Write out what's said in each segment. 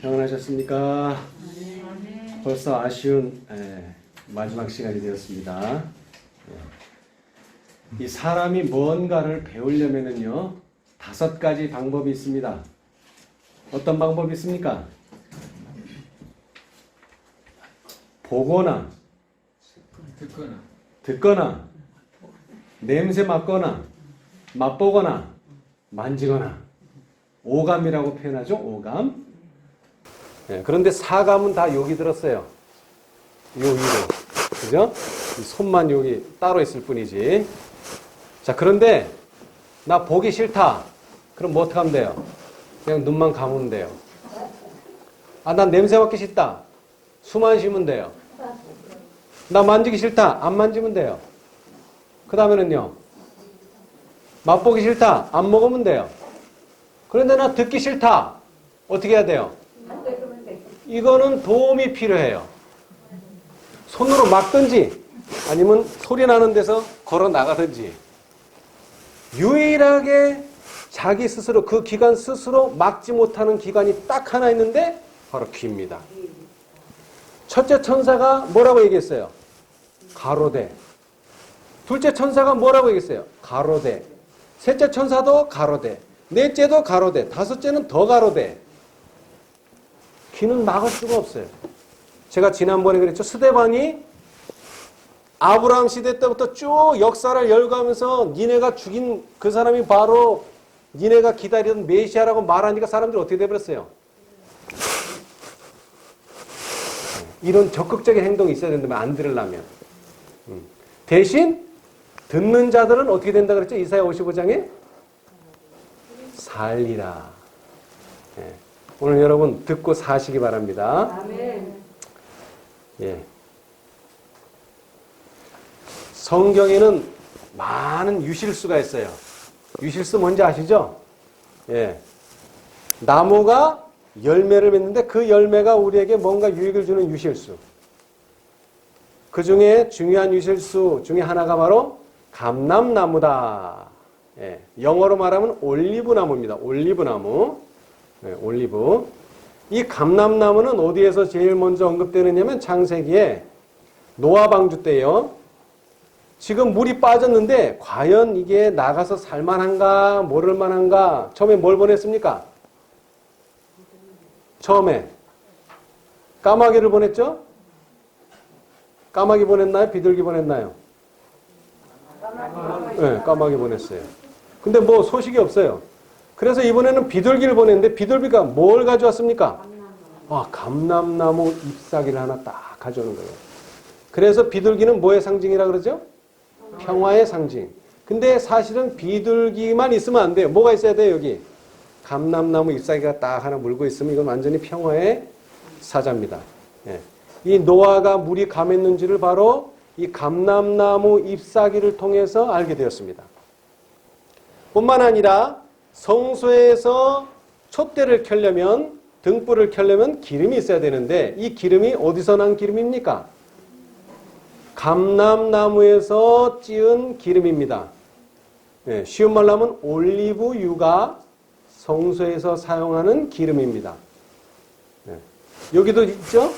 평안하셨습니까? 벌써 아쉬운 마지막 시간이 되었습니다. 이 사람이 무언가를 배우려면은요, 5가지 방법이 있습니다. 어떤 방법이 있습니까? 보거나, 듣거나, 냄새 맡거나, 맛보거나, 만지거나. 오감이라고 표현하죠. 오감. 그런데 사감은 다 여기 들었어요. 요 위로. 그죠? 이 손만 여기 따로 있을 뿐이지. 자, 그런데 나 보기 싫다. 그럼 뭐 어떻게 하면 돼요? 그냥 눈만 감으면 돼요. 아, 난 냄새 맡기 싫다. 숨만 쉬면 돼요. 나 만지기 싫다. 안 만지면 돼요. 그 다음에는요. 맛보기 싫다. 안 먹으면 돼요. 그런데 나 듣기 싫다. 어떻게 해야 돼요? 이거는 도움이 필요해요. 손으로 막든지 아니면 소리 나는 데서 걸어 나가든지 유일하게 자기 스스로 그 기관 스스로 막지 못하는 기관이 딱 하나 있는데 바로 귀입니다. 첫째 천사가 뭐라고 얘기했어요? 가로되. 둘째 천사가 뭐라고 얘기했어요? 가로되. 셋째 천사도 가로되. 넷째도 가로되. 다섯째는 더 가로되. 귀는 막을 수가 없어요. 제가 지난번에 그랬죠. 스데반이 아브라함 시대 때부터 쭉 역사를 열거하면서 니네가 죽인 그 사람이 바로 니네가 기다리던 메시아라고 말하니까 사람들이 어떻게 돼버렸어요? 이런 적극적인 행동이 있어야 된다면 안 들으려면. 대신 듣는 자들은 어떻게 된다 그랬죠? 이사야 55장에 살리라. 오늘 여러분 듣고 사시기 바랍니다. 아멘. 예. 성경에는 많은 유실수가 있어요. 유실수 뭔지 아시죠? 예. 나무가 열매를 맺는데 그 열매가 우리에게 뭔가 유익을 주는 유실수. 그 중에 중요한 유실수 중에 하나가 바로 감람나무다. 예. 영어로 말하면 올리브나무입니다. 올리브나무. 네, 올리브. 이 감람나무는 어디에서 제일 먼저 언급되느냐면 창세기에 노아 방주 때요. 지금 물이 빠졌는데 과연 이게 나가서 살만한가 모를만한가. 처음에 뭘 보냈습니까? 처음에 까마귀를 보냈죠? 까마귀 보냈나요? 비둘기 보냈나요? 네, 까마귀 보냈어요. 근데 뭐 소식이 없어요. 그래서 이번에는 비둘기를 보냈는데 비둘기가 뭘 가져왔습니까? 감람나무 잎사귀를 하나 딱 가져오는 거예요. 그래서 비둘기는 뭐의 상징이라 그러죠? 평화의 상징. 근데 사실은 비둘기만 있으면 안 돼요. 뭐가 있어야 돼요, 여기? 감람나무 잎사귀가 딱 하나 물고 있으면 이건 완전히 평화의 사자입니다. 예. 이 노아가 물이 감했는지를 바로 이 감람나무 잎사귀를 통해서 알게 되었습니다. 뿐만 아니라 성소에서 촛대를 켜려면 등불을 켜려면 기름이 있어야 되는데 이 기름이 어디서 난 기름입니까? 감람나무에서 찌은 기름입니다. 네, 쉬운 말로 하면 올리브유가 성소에서 사용하는 기름입니다. 네, 여기도 있죠?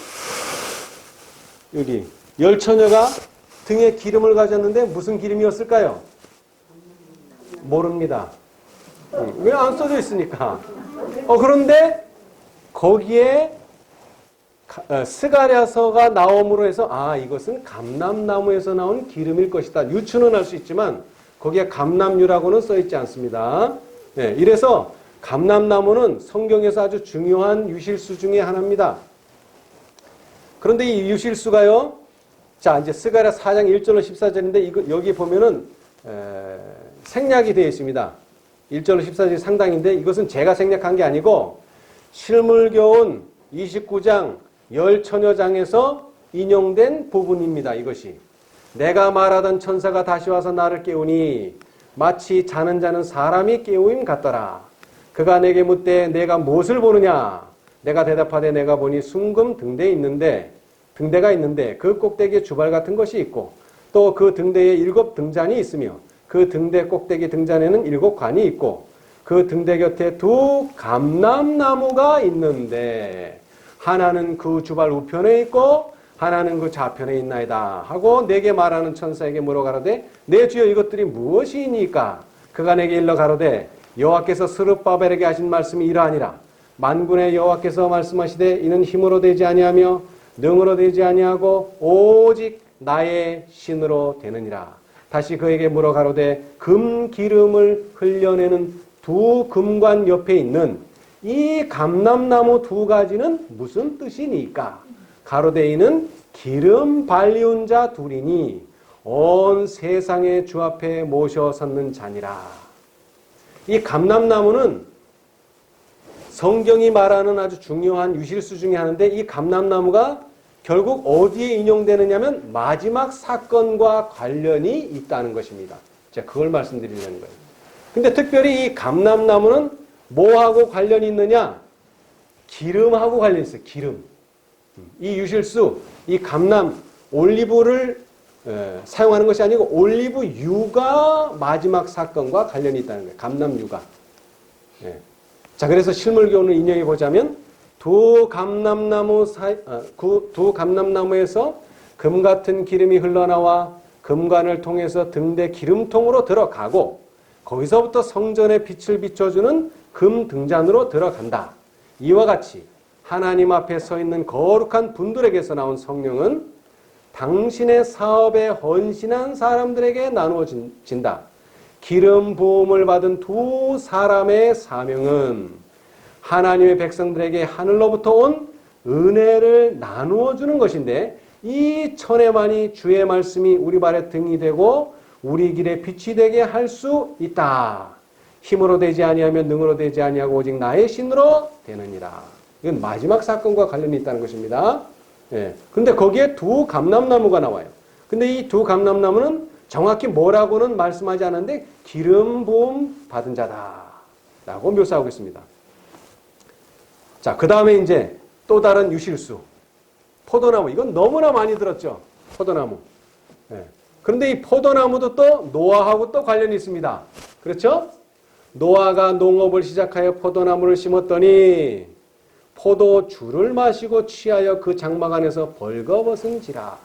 여기 열처녀가 등에 기름을 가졌는데 무슨 기름이었을까요? 모릅니다. 왜 안 써져 있으니까. 그런데 거기에 스가랴서가 나옴으로 해서 이것은 감람나무에서 나온 기름일 것이다. 유추는 할 수 있지만 거기에 감람유라고는 써있지 않습니다. 네, 이래서 감람나무는 성경에서 아주 중요한 유실수 중에 하나입니다. 그런데 이 유실수가요. 자, 이제 스가랴 4장 1절로 14절인데 이거 여기 보면은 생략이 되어 있습니다. 1절로 14절이 상당인데 이것은 제가 생략한 게 아니고 실물교훈 29장 열처녀장에서 인용된 부분입니다. 이것이 내가 말하던 천사가 다시 와서 나를 깨우니 마치 자는 자는 사람이 깨우임 같더라. 그가 내게 묻되 내가 무엇을 보느냐? 내가 대답하되 내가 보니 순금 등대가 있는데 그 꼭대기에 주발 같은 것이 있고 또 그 등대에 7 등잔이 있으며 그 등대 꼭대기 등잔에는 7 관이 있고 그 등대 곁에 두 감람나무가 있는데 하나는 그 주발 우편에 있고 하나는 그 좌편에 있나이다 하고 내게 말하는 천사에게 물어가로되 내 주여 이것들이 무엇이니까? 그가 내게 일러 가로되 여호와께서 스룹바벨에게 하신 말씀이 이러하니라. 만군의 여호와께서 말씀하시되 이는 힘으로 되지 아니하며 능으로 되지 아니하고 오직 나의 신으로 되느니라. 다시 그에게 물어가로되 금 기름을 흘려내는 두 금관 옆에 있는 이 감람나무 두 가지는 무슨 뜻이니까? 가로되 이는 기름 발리운 자 둘이니 온 세상의 주 앞에 모셔 섰는 자니라. 이 감람나무는 성경이 말하는 아주 중요한 유실수 중에 하나인데 이 감람나무가 결국 어디에 인용되느냐면 마지막 사건과 관련이 있다는 것입니다. 제가 그걸 말씀드리려는 거예요. 근데 특별히 이 감람나무는 뭐하고 관련이 있느냐? 기름하고 관련이 있어요. 기름. 이 유실수, 이 감람, 올리브를 사용하는 것이 아니고 올리브유가 마지막 사건과 관련이 있다는 거예요. 감람유가. 자, 그래서 실물교훈을 인용해 보자면 두 감람나무에서 금 같은 기름이 흘러나와 금관을 통해서 등대 기름통으로 들어가고 거기서부터 성전에 빛을 비춰주는 금 등잔으로 들어간다. 이와 같이 하나님 앞에 서 있는 거룩한 분들에게서 나온 성령은 당신의 사업에 헌신한 사람들에게 나누어진다. 기름 부음을 받은 두 사람의 사명은 하나님의 백성들에게 하늘로부터 온 은혜를 나누어 주는 것인데 이 천혜만이 주의 말씀이 우리 발에 등이 되고 우리 길에 빛이 되게 할 수 있다. 힘으로 되지 아니하며 능으로 되지 아니하고 오직 나의 신으로 되느니라. 이건 마지막 사건과 관련이 있다는 것입니다. 근데 거기에 두 감람나무가 나와요. 근데 이 두 감람나무는 정확히 뭐라고는 말씀하지 않았는데 기름 부음 받은 자다라고 묘사하고 있습니다. 자, 그 다음에 이제 또 다른 유실수. 포도나무. 이건 너무나 많이 들었죠. 포도나무. 그런데 이 포도나무도 또 노아하고 또 관련이 있습니다. 그렇죠? 노아가 농업을 시작하여 포도나무를 심었더니 포도주를 마시고 취하여 그 장막 안에서 벌거벗은지라.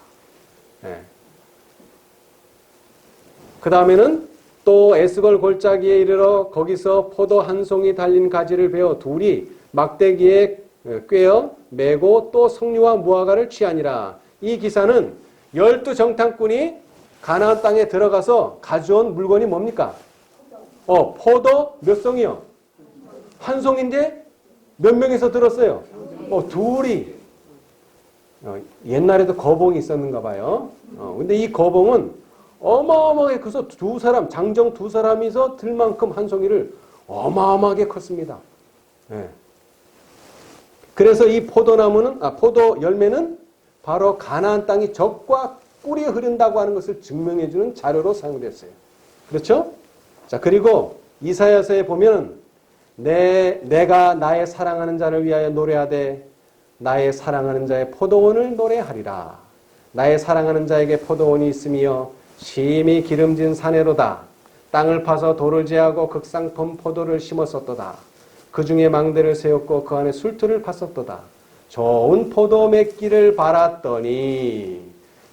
그 다음에는 또 에스골 골짜기에 이르러 거기서 포도 한 송이 달린 가지를 베어 둘이 막대기에 꿰어 메고 또 석류와 무화과를 취하니라. 이 기사는 12정탐꾼이 가나안 땅에 들어가서 가져온 물건이 뭡니까? 포도 몇 송이요? 한 송인데 몇 명이서 들었어요? 둘이. 옛날에도 거봉이 있었는가 봐요. 근데 이 거봉은 어마어마하게 커서 두 사람, 장정 두 사람이서 들 만큼 한 송이를 어마어마하게 컸습니다. 그래서 이 포도 열매는 바로 가나안 땅이 젖과 꿀이 흐른다고 하는 것을 증명해주는 자료로 사용됐어요. 그렇죠? 자, 그리고 이사야서에 보면 내가 나의 사랑하는 자를 위하여 노래하되 나의 사랑하는 자의 포도원을 노래하리라. 나의 사랑하는 자에게 포도원이 있으며 심히 기름진 사내로다. 땅을 파서 돌을 제하고 극상품 포도를 심었었도다. 그 중에 망대를 세웠고 그 안에 술틀을 팠었도다. 좋은 포도 맺기를 바랐더니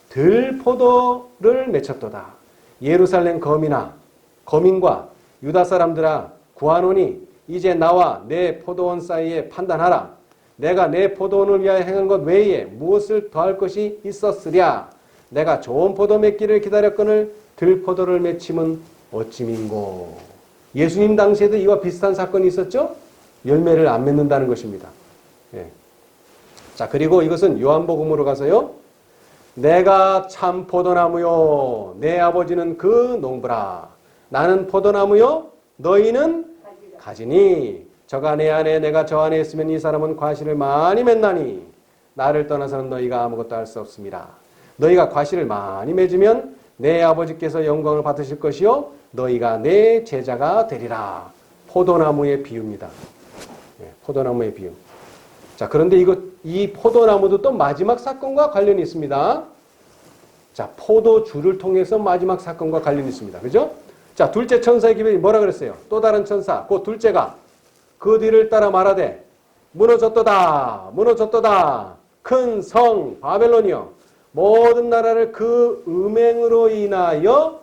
들포도를 맺혔도다. 예루살렘 거민과 유다 사람들아 구하노니 이제 나와 내 포도원 사이에 판단하라. 내가 내 포도원을 위하여 행한 것 외에 무엇을 더할 것이 있었으랴. 내가 좋은 포도 맺기를 기다렸거늘 들포도를 맺힘은 어찌민고. 예수님 당시에도 이와 비슷한 사건이 있었죠. 열매를 안 맺는다는 것입니다. 자, 그리고 이것은 요한복음으로 가서요. 내가 참 포도나무요 내 아버지는 그 농부라. 나는 포도나무요 너희는 가지니 저가 내 안에 내가 저 안에 있으면 이 사람은 과실을 많이 맺나니 나를 떠나서는 너희가 아무것도 할 수 없습니다. 너희가 과실을 많이 맺으면 내 아버지께서 영광을 받으실 것이요 너희가 내 제자가 되리라. 포도나무의 비유입니다. 포도나무의 비유. 자, 그런데 이 포도나무도 또 마지막 사건과 관련이 있습니다. 자, 포도주를 통해서 마지막 사건과 관련이 있습니다. 그죠? 자, 둘째 천사의 기별이 뭐라 그랬어요? 또 다른 천사, 그 둘째가 그 뒤를 따라 말하되 무너졌도다 무너졌도다 큰 성 바벨론이여 모든 나라를 그 음행으로 인하여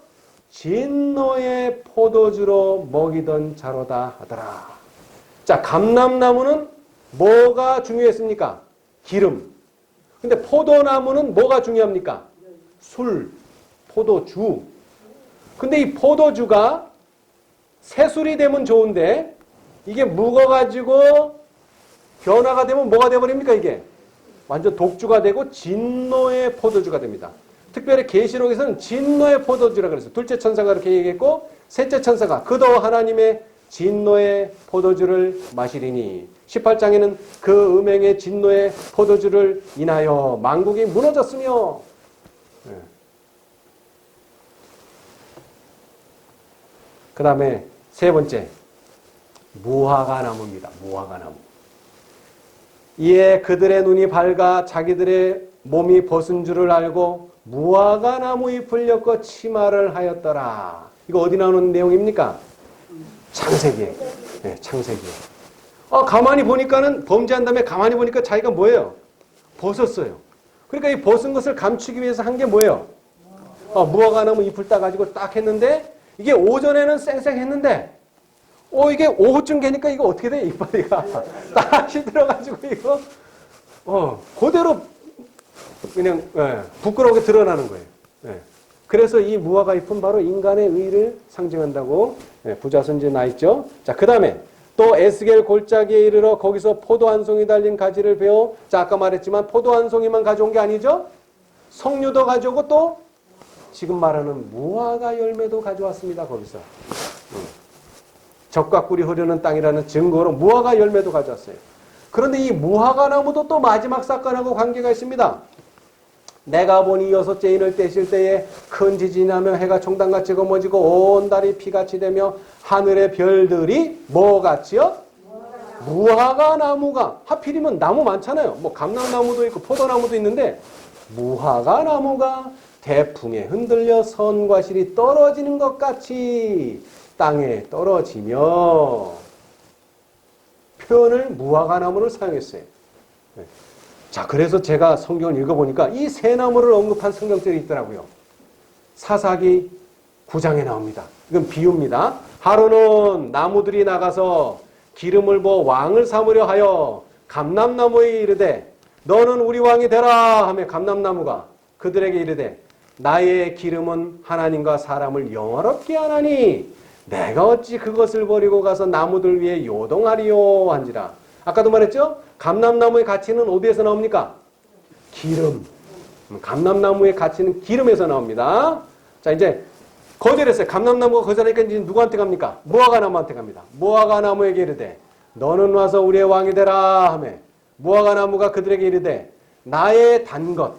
진노의 포도주로 먹이던 자로다 하더라. 자, 감람나무는 뭐가 중요했습니까? 기름. 근데 포도나무는 뭐가 중요합니까? 술, 포도주. 근데 이 포도주가 새술이 되면 좋은데 이게 묵어가지고 변화가 되면 뭐가 돼버립니까 이게? 완전 독주가 되고 진노의 포도주가 됩니다. 특별히 계시록에서는 진노의 포도주라 그랬어요. 둘째 천사가 그렇게 얘기했고 셋째 천사가 그도 하나님의 진노의 포도주를 마시리니 18장에는 그 음행의 진노의 포도주를 인하여 만국이 무너졌으며 그 다음에 세 번째 무화과나무입니다. 무화과나무. 이에 그들의 눈이 밝아 자기들의 몸이 벗은 줄을 알고 무화과나무 잎을 엮어 치마를 하였더라. 이거 어디 나오는 내용입니까? 창세기에. 네, 창세기에. 가만히 보니까는 범죄한 다음에 가만히 보니까 자기가 뭐예요? 벗었어요. 그러니까 이 벗은 것을 감추기 위해서 한 게 뭐예요? 무화과나무 잎을 따가지고 딱 했는데 이게 오전에는 쌩쌩했는데 이게 오후쯤 되니까 이거 어떻게 돼? 이빨이가 딱 시들어가지고 이거 그대로 그냥 부끄러우게 드러나는 거예요. 그래서 이 무화과 잎은 바로 인간의 의를 상징한다고 부자선지에 나 있죠. 자, 그 다음에 또 에스겔 골짜기에 이르러 거기서 포도 한 송이 달린 가지를 베어 자, 아까 말했지만 포도 한 송이만 가져온 게 아니죠. 석류도 가져오고 또 지금 말하는 무화과 열매도 가져왔습니다. 거기서. 젖과 꿀이 흐르는 땅이라는 증거로 무화과 열매도 가져왔어요. 그런데 이 무화과 나무도 또 마지막 사건하고 관계가 있습니다. 내가 보니 여섯째 인을 떼실 때에 큰 지진이 나며 해가 총단같이 검어지고 온 달이 피같이 되며 하늘의 별들이 뭐같이요? 무화과 나무가 하필이면 나무 많잖아요. 뭐 감람나무도 있고 포도나무도 있는데 무화과 나무가 대풍에 흔들려 선과 실이 떨어지는 것 같이 땅에 떨어지며 표현을 무화과나무를 사용했어요. 자, 그래서 제가 성경을 읽어보니까 이 세 나무를 언급한 성경들이 있더라고요. 사사기 9장에 나옵니다. 이건 비유입니다. 하루는 나무들이 나가서 기름을 부어 왕을 삼으려 하여 감람나무에 이르되 너는 우리 왕이 되라 하며 감람나무가 그들에게 이르되 나의 기름은 하나님과 사람을 영화롭게 하나니 내가 어찌 그것을 버리고 가서 나무들 위에 요동하리요 한지라. 아까도 말했죠? 감람나무의 가치는 어디에서 나옵니까? 기름. 감람나무의 가치는 기름에서 나옵니다. 자, 이제 거절했어요. 감람나무가 거절하니까 이제 누구한테 갑니까? 무화과나무한테 갑니다. 무화과나무에게 이르되 너는 와서 우리의 왕이 되라 하며 무화과나무가 그들에게 이르되 나의 단 것,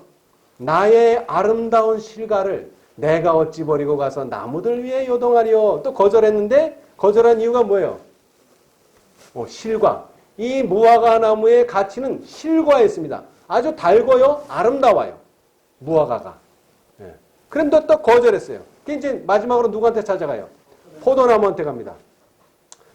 나의 아름다운 실과를 내가 어찌 버리고 가서 나무들 위에 요동하리요. 또 거절했는데 거절한 이유가 뭐예요? 실과. 이 무화과나무의 가치는 실과에 있습니다. 아주 달고요. 아름다워요. 무화과가. 그런데 또 거절했어요. 이제 마지막으로 누구한테 찾아가요? 포도나무한테 갑니다.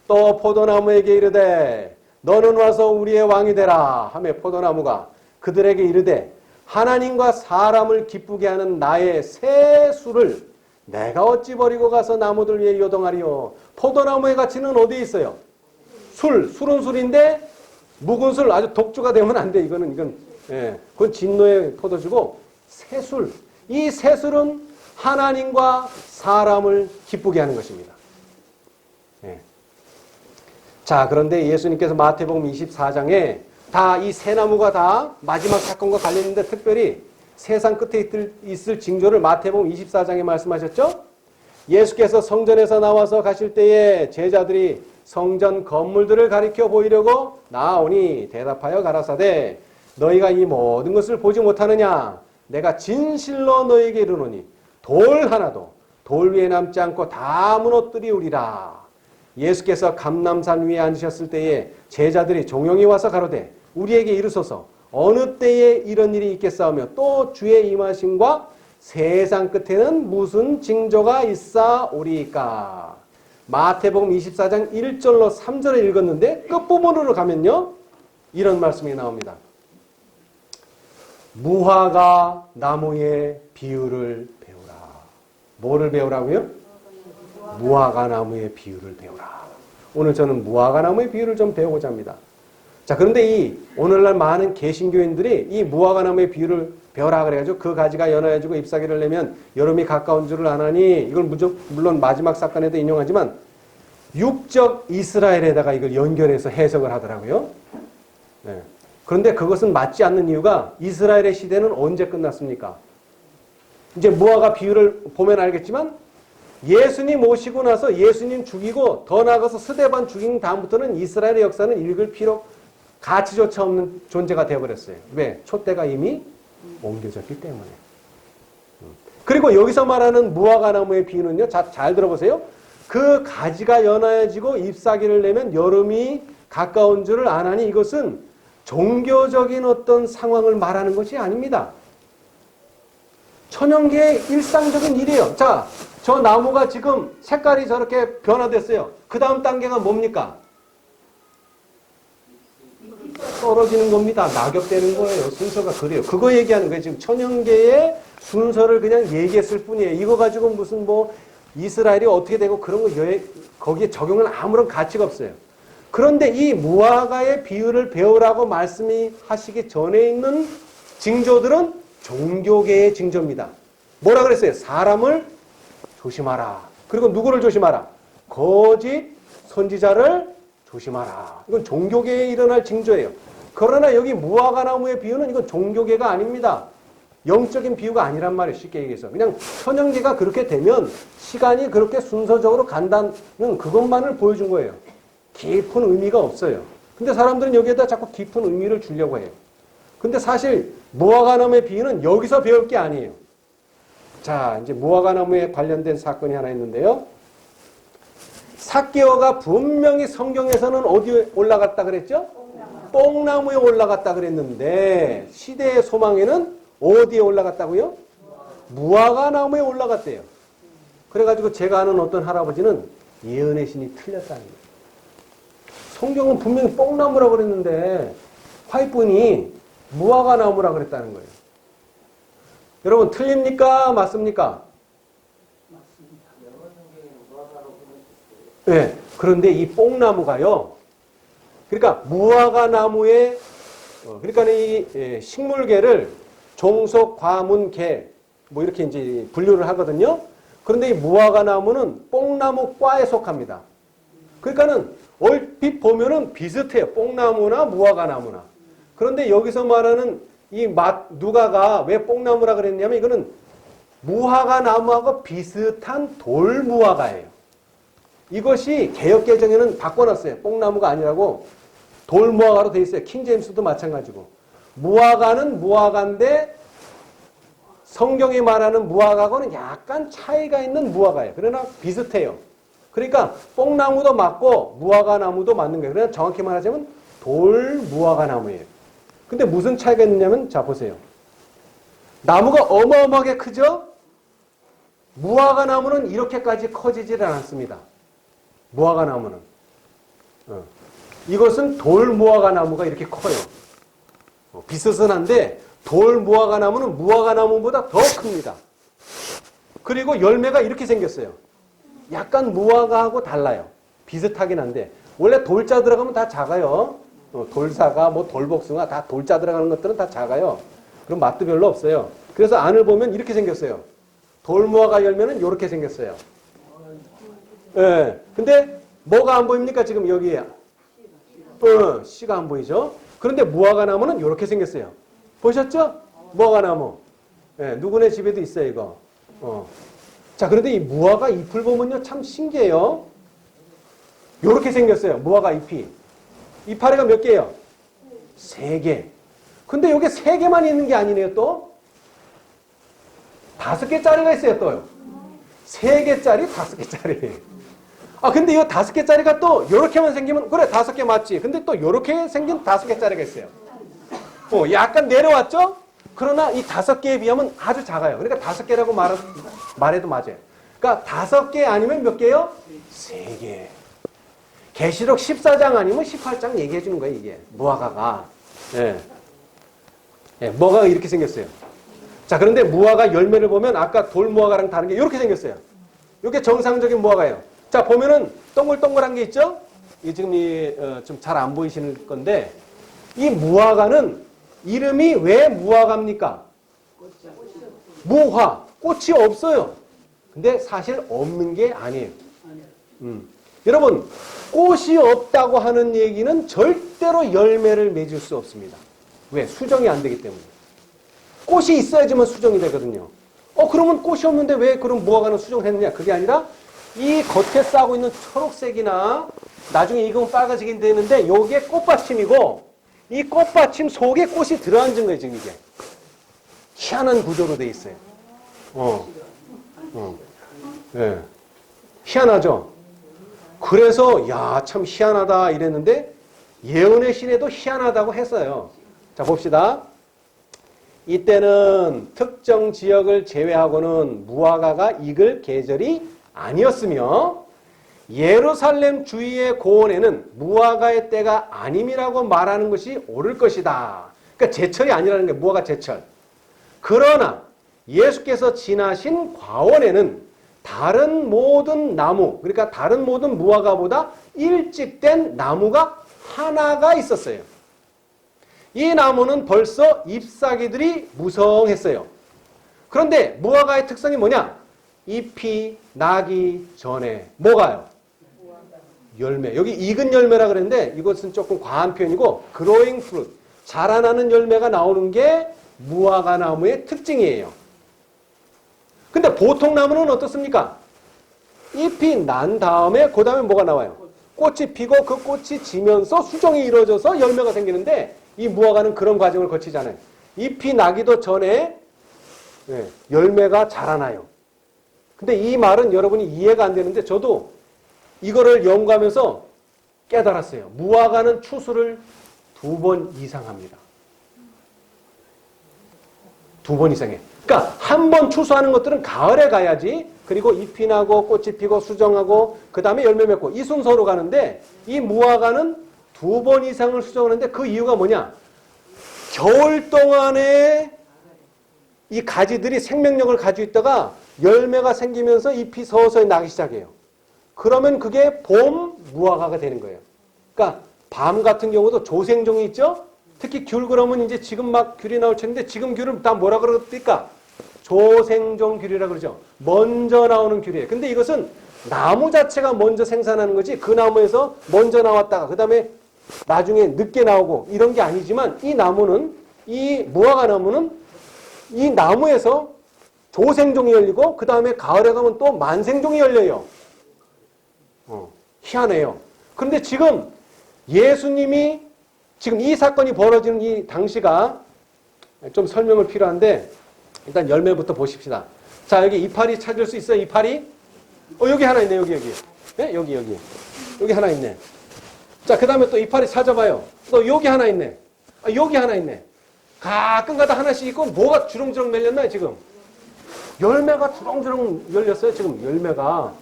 또 포도나무에게 이르되 너는 와서 우리의 왕이 되라 하며 포도나무가 그들에게 이르되 하나님과 사람을 기쁘게 하는 나의 새 술을 내가 어찌 버리고 가서 나무들 위에 요동하리요. 포도나무의 가치는 어디에 있어요? 술은 술인데 묵은 술 아주 독주가 되면 안 돼. 이건 그건 진노의 포도주고 새술. 이 새술은 하나님과 사람을 기쁘게 하는 것입니다. 자, 그런데 예수님께서 마태복음 24장에 다 이 새 나무가 다 마지막 사건과 관련있는데 특별히 세상 끝에 있을 징조를 마태복음 24장에 말씀하셨죠? 예수께서 성전에서 나와서 가실 때에 제자들이 성전 건물들을 가리켜 보이려고 나오니 대답하여 가라사대 너희가 이 모든 것을 보지 못하느냐? 내가 진실로 너희에게 이르노니 돌 하나도 돌 위에 남지 않고 다 무너뜨리우리라. 예수께서 감람산 위에 앉으셨을 때에 제자들이 종용이 와서 가로되 우리에게 이르소서 어느 때에 이런 일이 있겠사오며 또 주의 임하심과 세상 끝에는 무슨 징조가 있사오리까? 마태복음 24장 1절로 3절을 읽었는데 끝부분으로 가면요. 이런 말씀이 나옵니다. 무화과 나무의 비유를 배우라. 뭐를 배우라고요? 무화과 나무의 비유를 배우라. 오늘 저는 무화과 나무의 비유를 좀 배우고자 합니다. 자, 그런데 이 오늘날 많은 개신교인들이 이 무화과 나무의 비유를 배우라 그래가지고 그 가지가 연하여지고 잎사귀를 내면 여름이 가까운 줄을 아나니, 이걸 물론 마지막 사건에도 인용하지만 육적 이스라엘에다가 이걸 연결해서 해석을 하더라고요. 네. 그런데 그것은 맞지 않는 이유가 이스라엘의 시대는 언제 끝났습니까? 이제 무화과 비유를 보면 알겠지만 예수님 오시고 나서 예수님 죽이고 더 나아가서 스데반 죽인 다음부터는 이스라엘의 역사는 읽을 필요, 가치조차 없는 존재가 되어버렸어요. 왜? 촛대가 이미 옮겨졌기 때문에. 그리고 여기서 말하는 무화과 나무의 비유는요. 잘 들어보세요. 그 가지가 연하여지고 잎사귀를 내면 여름이 가까운 줄을 아나니, 이것은 종교적인 어떤 상황을 말하는 것이 아닙니다. 천연계의 일상적인 일이에요. 자, 저 나무가 지금 색깔이 저렇게 변화됐어요. 그 다음 단계가 뭡니까? 떨어지는 겁니다. 낙엽되는 거예요. 순서가 그래요. 그거 얘기하는 거예요. 지금 천연계의 순서를 그냥 얘기했을 뿐이에요. 이거 가지고 무슨 뭐 이스라엘이 어떻게 되고 그런 거 거기에 적용은 아무런 가치가 없어요. 그런데 이 무화과의 비유를 배우라고 말씀이 하시기 전에 있는 징조들은 종교계의 징조입니다. 뭐라 그랬어요? 사람을 조심하라. 그리고 누구를 조심하라? 거짓 선지자를 조심하라. 이건 종교계에 일어날 징조예요. 그러나 여기 무화과 나무의 비유는 이건 종교계가 아닙니다. 영적인 비유가 아니란 말이에요. 쉽게 얘기해서. 그냥 천연계가 그렇게 되면 시간이 그렇게 순서적으로 간다는 그것만을 보여준 거예요. 깊은 의미가 없어요. 근데 사람들은 여기에다 자꾸 깊은 의미를 주려고 해요. 근데 사실 무화과 나무의 비유는 여기서 배울 게 아니에요. 자, 이제 무화과 나무에 관련된 사건이 하나 있는데요. 삭개오가 분명히 성경에서는 어디에 올라갔다 그랬죠? 뽕나무에 올라갔다 그랬는데 시대의 소망에는 어디에 올라갔다고요? 무화과 나무에 올라갔대요. 그래가지고 제가 아는 어떤 할아버지는 예언의 신이 틀렸다는 거예요. 성경은 분명히 뽕나무라고 그랬는데 화이분이 무화과 나무라고 그랬다는 거예요. 여러분 틀립니까? 맞습니까? 네. 그런데 이 뽕나무가요. 그러니까 무화과 나무의 그러니까 이 식물계를 종속, 과문, 계 뭐 이렇게 이제 분류를 하거든요. 그런데 이 무화과 나무는 뽕나무과에 속합니다. 그러니까는 얼핏 보면은 비슷해요. 뽕나무나 무화과 나무나. 그런데 여기서 말하는 이 누가가 왜 뽕나무라 그랬냐면 이거는 무화과 나무하고 비슷한 돌무화과예요. 이것이 개역개정에는 바꿔놨어요. 뽕나무가 아니라고 돌무화과로 되어 있어요. 킹제임스도 마찬가지고. 무화과는 무화과인데 성경이 말하는 무화과하고는 약간 차이가 있는 무화과예요. 그러나 비슷해요. 그러니까 뽕나무도 맞고 무화과 나무도 맞는 거예요. 그러나 정확히 말하자면 돌무화과 나무예요. 근데 무슨 차이가 있느냐면 자 보세요. 나무가 어마어마하게 크죠? 무화과 나무는 이렇게까지 커지질 않았습니다. 무화과 나무는. 이것은 돌무화과 나무가 이렇게 커요. 비슷은 한데 돌무화과 나무는 무화과 나무보다 더 큽니다. 그리고 열매가 이렇게 생겼어요. 약간 무화과하고 달라요. 비슷하긴 한데 원래 돌자 들어가면 다 작아요. 돌사과, 뭐 돌복숭아 다 돌자 들어가는 것들은 다 작아요. 그럼 맛도 별로 없어요. 그래서 안을 보면 이렇게 생겼어요. 돌무화과 열매는 이렇게 생겼어요. 네. 근데 뭐가 안 보입니까? 지금 여기에 씨가 안 보이죠? 그런데 무화과 나무는 이렇게 생겼어요. 보셨죠? 무화과 나무. 네, 누구네 집에도 있어요, 이거. 자, 그런데 이 무화과 잎을 보면요, 참 신기해요. 이렇게 생겼어요, 무화과 잎이. 이파리가 몇 개예요? 3개. 근데 여기 3개만 있는 게 아니네요, 또. 5개짜리가 있어요, 또요. 3개짜리, 5개짜리. 아, 근데 이 5개짜리가 또, 요렇게만 생기면, 그래, 5개 맞지. 근데 또 요렇게 생긴 5개짜리가 있어요. 약간 내려왔죠? 그러나 이 5개에 비하면 아주 작아요. 그러니까 5개라고 말해도 맞아요. 그러니까 5개 아니면 몇 개요? 3개. 계시록 14장 아니면 18장 얘기해 주는 거예요, 이게. 무화과가. 예. 예, 무화과가 이렇게 생겼어요. 자, 그런데 무화과 열매를 보면 아까 돌 무화과랑 다른 게 이렇게 생겼어요. 이게 정상적인 무화과예요. 자, 보면은 동글동글한 게 있죠? 이게 지금 좀 잘 안 보이시는 건데, 이 무화과는 이름이 왜 무화과입니까? 무화. 꽃이 없어요. 근데 사실 없는 게 아니에요. 여러분, 꽃이 없다고 하는 얘기는 절대로 열매를 맺을 수 없습니다. 왜? 수정이 안 되기 때문에. 꽃이 있어야지만 수정이 되거든요. 그러면 꽃이 없는데 왜 그럼 무화과는 수정을 했느냐? 그게 아니라 이 겉에 싸고 있는 초록색이나 나중에 익으면 빨간색이 되는데 요게 꽃받침이고 이 꽃받침 속에 꽃이 들어앉은 거예요, 지금 이게. 희한한 구조로 돼 있어요. 네. 희한하죠? 그래서 야, 참 희한하다 이랬는데 예언의 신에도 희한하다고 했어요. 자, 봅시다. 이때는 특정 지역을 제외하고는 무화과가 익을 계절이 아니었으며 예루살렘 주위의 고원에는 무화과의 때가 아님이라고 말하는 것이 옳을 것이다. 그러니까 제철이 아니라는 게 무화과 제철. 그러나 예수께서 지나신 과원에는 다른 모든 나무, 그러니까 다른 모든 무화과보다 일찍 된 나무가 하나가 있었어요. 이 나무는 벌써 잎사귀들이 무성했어요. 그런데 무화과의 특성이 뭐냐? 잎이 나기 전에 뭐가요? 열매. 여기 익은 열매라 그랬는데 이것은 조금 과한 표현이고 growing fruit, 자라나는 열매가 나오는 게 무화과 나무의 특징이에요. 근데 보통 나무는 어떻습니까? 잎이 난 다음에 그 다음에 뭐가 나와요? 꽃이 피고 그 꽃이 지면서 수정이 이루어져서 열매가 생기는데 이 무화과는 그런 과정을 거치지 않아요. 잎이 나기도 전에 열매가 자라나요. 근데 이 말은 여러분이 이해가 안 되는데 저도 이거를 연구하면서 깨달았어요. 무화과는 추수를 2번 이상 합니다. 2번 이상해. 그러니까 한 번 추수하는 것들은 가을에 가야지. 그리고 잎이 나고 꽃이 피고 수정하고 그 다음에 열매 맺고 이 순서로 가는데 이 무화과는 2번 이상을 수정하는데 그 이유가 뭐냐? 겨울 동안에 이 가지들이 생명력을 가지고 있다가 열매가 생기면서 잎이 서서히 나기 시작해요. 그러면 그게 봄 무화과가 되는 거예요. 그러니까 밤 같은 경우도 조생종이 있죠? 특히 귤 그러면 이제 지금 막 귤이 나올 텐데 지금 귤은 다 뭐라 그럴까? 조생종 귤이라 그러죠. 먼저 나오는 귤이에요. 근데 이것은 나무 자체가 먼저 생산하는 거지 그 나무에서 먼저 나왔다가 그 다음에 나중에 늦게 나오고 이런 게 아니지만 이 나무는 이 무화과 나무는 이 나무에서 조생종이 열리고 그 다음에 가을에 가면 또 만생종이 열려요. 희한해요. 그런데 지금 예수님이 지금 이 사건이 벌어지는 이 당시가 좀 설명을 필요한데 일단 열매부터 보십시다. 자, 여기 이파리 찾을 수 있어요? 이파리? 여기 하나 있네. 여기. 네? 여기 하나 있네. 자, 그 다음에 또 이파리 찾아봐요. 또 여기 하나 있네. 여기 하나 있네. 가끔가다 하나씩 있고 뭐가 주렁주렁 열렸나요 지금? 열매가 주렁주렁 열렸어요 지금 열매가.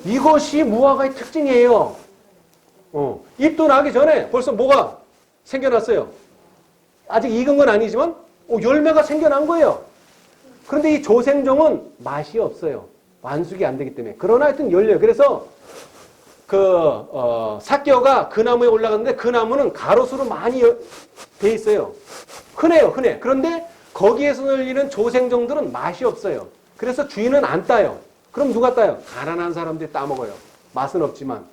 이것이 무화과의 특징이에요. 잎도 나기 전에 벌써 뭐가 생겨났어요. 아직 익은 건 아니지만 열매가 생겨난 거예요. 그런데 이 조생종은 맛이 없어요. 완숙이 안 되기 때문에. 그러나 하여튼 열려요. 그래서 삭겨가 그 나무에 올라갔는데 그 나무는 가로수로 많이 돼 있어요. 흔해요. 그런데 거기에서 열리는 조생종들은 맛이 없어요. 그래서 주인은 안 따요. 그럼 누가 따요? 가난한 사람들이 따먹어요. 맛은 없지만.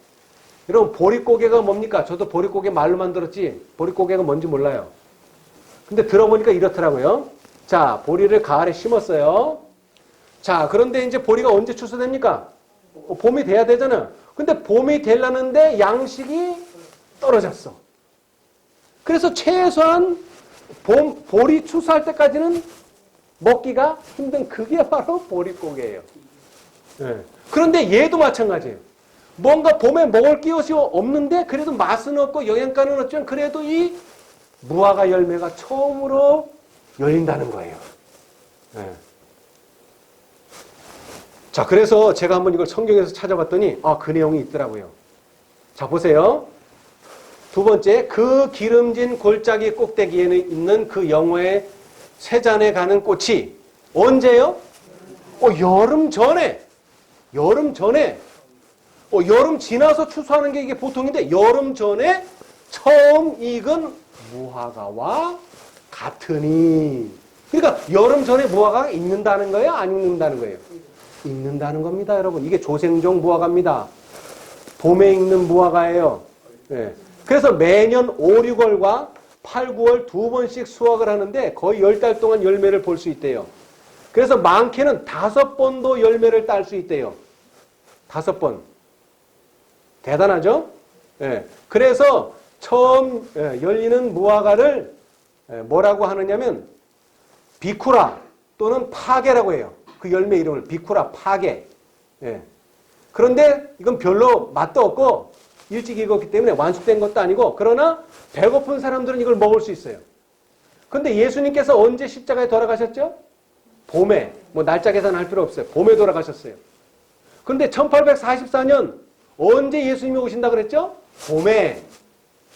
여러분 보릿고개가 뭡니까? 저도 보릿고개 말로만 들었지 보릿고개가 뭔지 몰라요. 근데 들어보니까 이렇더라고요. 자, 보리를 가을에 심었어요. 자, 그런데 이제 보리가 언제 추수됩니까? 봄이 돼야 되잖아. 근데 봄이 되려는데 양식이 떨어졌어. 그래서 최소한 보리 추수할 때까지는 먹기가 힘든 그게 바로 보릿고개예요. 네. 그런데 얘도 마찬가지예요. 뭔가 봄에 먹을 것이 없는데 그래도 맛은 없고 영양가는 없지만 그래도 이 무화과 열매가 처음으로 열린다는 거예요. 네. 자, 그래서 제가 한번 이걸 성경에서 찾아봤더니 그 내용이 있더라고요. 자, 보세요. 두 번째, 그 기름진 골짜기 꼭대기에 있는 그 영화의 쇠잔에 가는 꽃이 언제요? 여름 전에. 여름 전에. 여름 지나서 추수하는 게 이게 보통인데 여름 전에 처음 익은 무화과와 같으니. 그러니까 여름 전에 무화과가 익는다는 거예요? 안 익는다는 거예요? 익는다는 겁니다, 여러분. 이게 조생종 무화과입니다. 봄에 익는 무화과예요. 네. 그래서 매년 5, 6월과 8, 9월 두 번씩 수확을 하는데 거의 10달 동안 열매를 볼 수 있대요. 그래서 많게는 5번도 열매를 딸 수 있대요. 5번. 대단하죠? 예. 그래서 처음 열리는 무화과를 뭐라고 하느냐면 비쿠라 또는 파게라고 해요. 그 열매 이름을 비쿠라, 파게. 예. 그런데 이건 별로 맛도 없고 일찍 익었기 때문에 완숙된 것도 아니고 그러나 배고픈 사람들은 이걸 먹을 수 있어요. 그런데 예수님께서 언제 십자가에 돌아가셨죠? 봄에. 뭐 날짜 계산할 필요 없어요. 봄에 돌아가셨어요. 그런데 1844년 언제 예수님이 오신다 그랬죠? 봄에.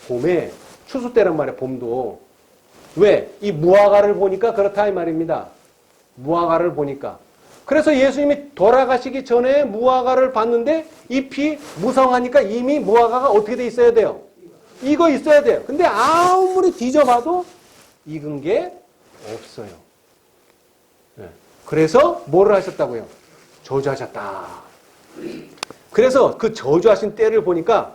봄에. 추수 때란 말이에요. 봄도. 왜? 이 무화과를 보니까 그렇다 이 말입니다. 무화과를 보니까. 그래서 예수님이 돌아가시기 전에 무화과를 봤는데 잎이 무성하니까 이미 무화과가 어떻게 돼 있어야 돼요? 익어 있어야 돼요. 근데 아무리 뒤져봐도 익은 게 없어요. 네. 그래서 뭐를 하셨다고요? 저주하셨다. 그래서 그 저주하신 때를 보니까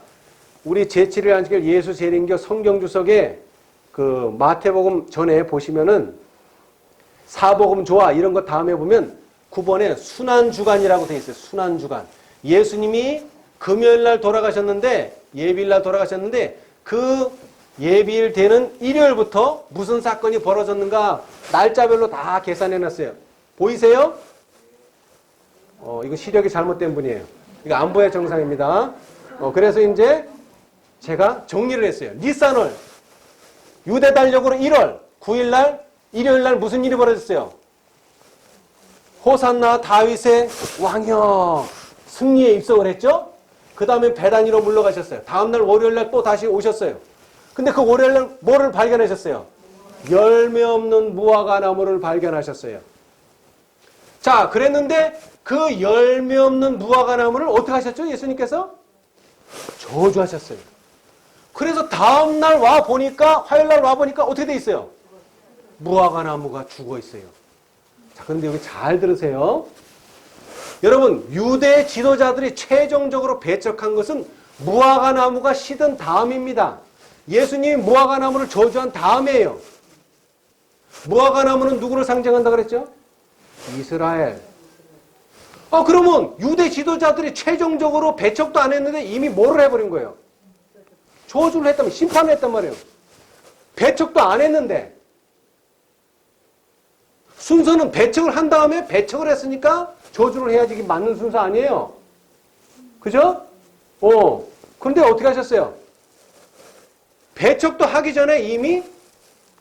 우리 제7일 안식일 예수 재림교 성경주석에 그 마태복음 전에 보시면은 사복음 조화 이런 거 다음에 보면 9번에 순환주간이라고 되어 있어요. 순환주간. 예수님이 금요일날 돌아가셨는데 예비일날 돌아가셨는데 그 예비일 되는 일요일부터 무슨 사건이 벌어졌는가 날짜별로 다 계산해놨어요. 보이세요? 이거 시력이 잘못된 분이에요. 이거 안 보여야 정상입니다. 그래서 이제 제가 정리를 했어요. 니산월 유대 달력으로 1월 9일날 일요일날 무슨 일이 벌어졌어요? 호산나 다윗의 왕이여 승리에 입성을 했죠. 그 다음에 배단위로 물러가셨어요. 다음날 월요일날 또 다시 오셨어요. 근데 그 월요일날 뭐를 발견하셨어요? 열매 없는 무화과 나무를 발견하셨어요. 자, 그랬는데 그 열매 없는 무화과 나무를 어떻게 하셨죠? 예수님께서 저주하셨어요. 그래서 다음날 와 보니까 화요일날 와 보니까 어떻게 돼 있어요? 무화과 나무가 죽어 있어요. 자, 그런데 여기 잘 들으세요. 여러분, 유대 지도자들이 최종적으로 배척한 것은 무화과 나무가 시든 다음입니다. 예수님이 무화과 나무를 저주한 다음이에요. 무화과 나무는 누구를 상징한다 그랬죠? 이스라엘. 그러면 유대 지도자들이 최종적으로 배척도 안 했는데 이미 뭐를 해버린 거예요? 저주를 했다면, 심판을 했단 말이에요. 배척도 안 했는데. 순서는 배척을 한 다음에 배척을 했으니까 저주를 해야지 이게 맞는 순서 아니에요. 그죠? 그런데 어떻게 하셨어요? 배척도 하기 전에 이미